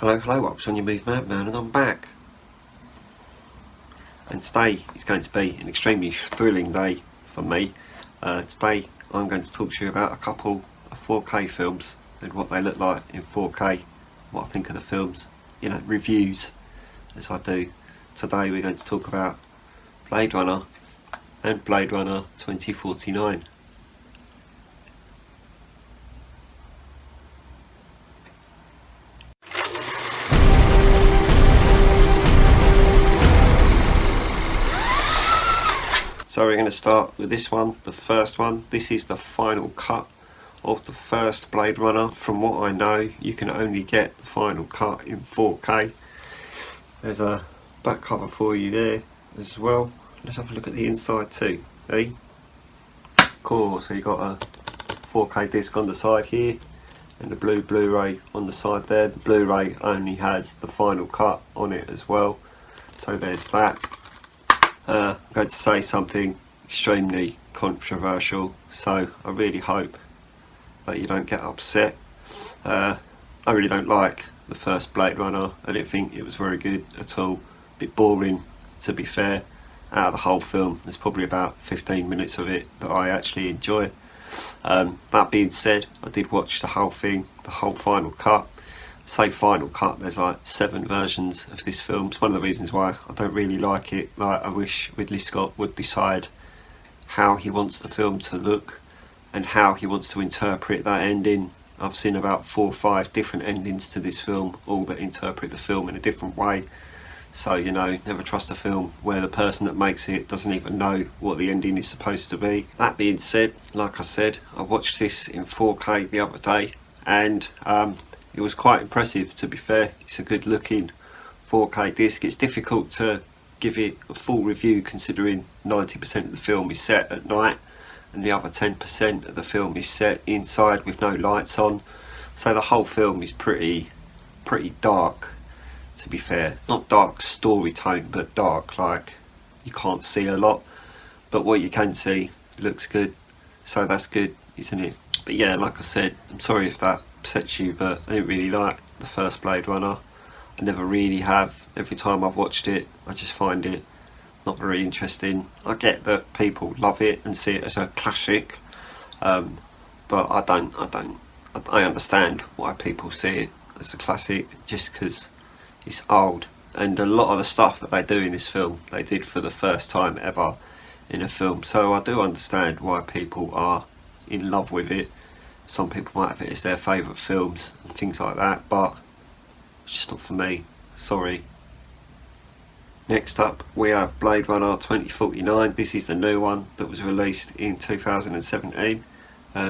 Hello, what's on your MovieMadMan, and I'm back. And today is going to be an extremely thrilling day for me. Today I'm going to talk to you about a couple of 4K films and what they look like in 4K, what I think of the films, reviews as I do. Today we're going to talk about Blade Runner and Blade Runner 2049. So we're going to start with this one, the first one. This is the final cut of the first Blade Runner. From what I know, you can only get the final cut in 4K. There's a back cover for you there as well. Let's have a look at the inside too. Cool, so you got a 4K disc on the side here and the blue Blu-ray on the side there. The Blu-ray only has the final cut on it as well. So there's that. I'm going to say something extremely controversial, so I really hope that you don't get upset. I really don't like the first Blade Runner. I didn't think it was very good at all. A bit boring, to be fair. Out of the whole film, there's probably about 15 minutes of it that I actually enjoy. That being said, I did watch the whole thing, the whole final cut. Say final cut, there's like 7 versions of this film. It's one of the reasons why I don't really like it. I wish Ridley Scott would decide how he wants the film to look and how he wants to interpret that ending. I've seen about 4 or 5 different endings to this film, all that interpret the film in a different way. So, never trust a film where the person that makes it doesn't even know what the ending is supposed to be. That being said, like I said, I watched this in 4K the other day, and it was quite impressive, to be fair. It's a good looking 4K disc. It's difficult to give it a full review considering 90% of the film is set at night and the other 10% of the film is set inside with no lights on. So the whole film is pretty dark, to be fair. Not dark story tone, but dark, like you can't see a lot, but what you can see looks good. So that's good, isn't it? But yeah, like I said, I'm sorry if that upsets you, but I didn't really like the first Blade Runner. I never really have. Every time I've watched it, I just find it not very interesting. I get that people love it and see it as a classic, but I don't. I understand why people see it as a classic just because it's old, and a lot of the stuff that they do in this film they did for the first time ever in a film. So I do understand why people are in love with it. Some people might have it as their favourite films and things like that, but it's just not for me. Sorry. Next up we have Blade Runner 2049. This is the new one that was released in 2017,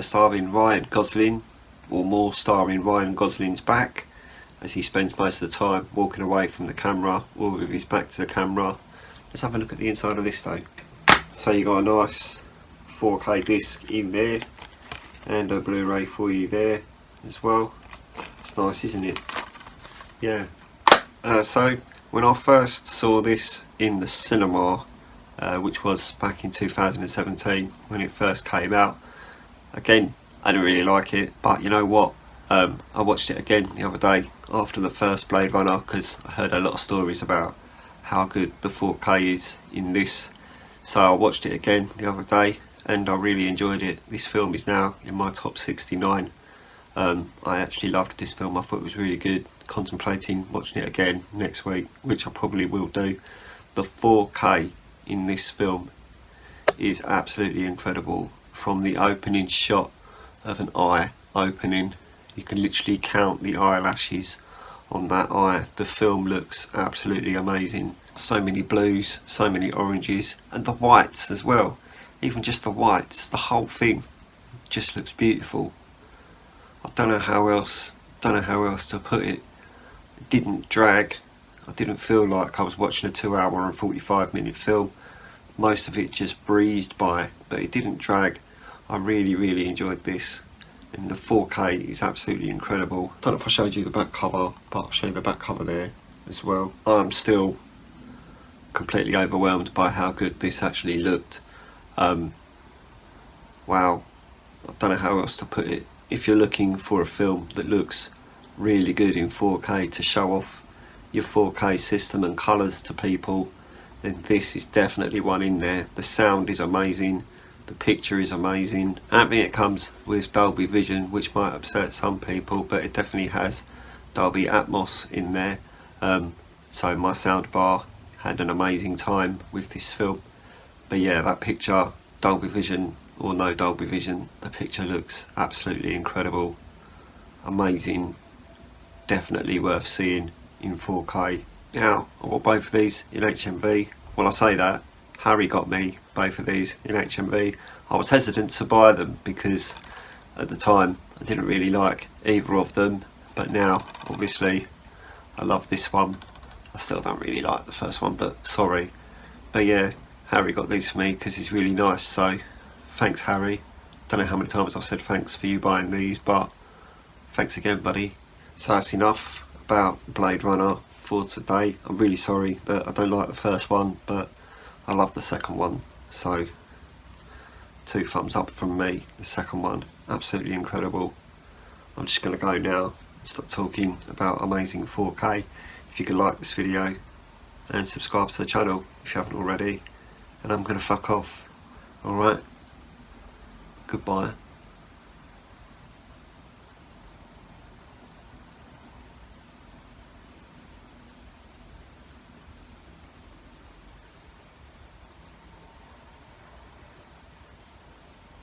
starring Ryan Gosling, or more starring Ryan Gosling's back, as he spends most of the time walking away from the camera or with his back to the camera. Let's have a look at the inside of this though. So you got a nice 4K disc in there and a Blu-ray for you there as well. It's nice, isn't it? Yeah. So when I first saw this in the cinema, which was back in 2017 when it first came out, again I didn't really like it, but you know what, I watched it again the other day after the first Blade Runner because I heard a lot of stories about how good the 4K is in this. So I watched it again the other day and I really enjoyed it. This film is now in my top 69. I actually loved this film. I thought it was really good. Contemplating watching it again next week, which I probably will do. The 4K in this film is absolutely incredible. From the opening shot of an eye opening, you can literally count the eyelashes on that eye. The film looks absolutely amazing. So many blues, so many oranges, and the whites as well. Even just the whites, the whole thing just looks beautiful. I don't know how else to put it. It didn't drag. I didn't feel like I was watching a 2 hour and 45-minute film. Most of it just breezed by, but it didn't drag. I really enjoyed this, and the 4K is absolutely incredible. I don't know if I showed you the back cover, but I'll show you the back cover there as well. I'm still completely overwhelmed by how good this actually looked. Wow, I don't know how else to put it. If you're looking for a film that looks really good in 4K to show off your 4K system and colours to people, then this is definitely one in there. The sound is amazing, the picture is amazing. I don't think it comes with Dolby Vision, which might upset some people, but it definitely has Dolby Atmos in there. So my soundbar had an amazing time with this film. But yeah, that picture, Dolby Vision or no Dolby Vision, the picture looks absolutely incredible, amazing, definitely worth seeing in 4K. Now, I got both of these in HMV. Well, I say that, Harry got me both of these in HMV. I was hesitant to buy them because at the time I didn't really like either of them, but now obviously I love this one. I still don't really like the first one, but sorry. But yeah, Harry got these for me because he's really nice, so thanks Harry. Don't know how many times I've said thanks for you buying these, but thanks again, buddy. So that's enough about Blade Runner for today. I'm really sorry that I don't like the first one, but I love the second one, so 2 thumbs up from me. The second one, absolutely incredible. I'm just going to go now and stop talking about amazing 4K. If you could like this video and subscribe to the channel if you haven't already, and I'm going to fuck off. Alright, goodbye.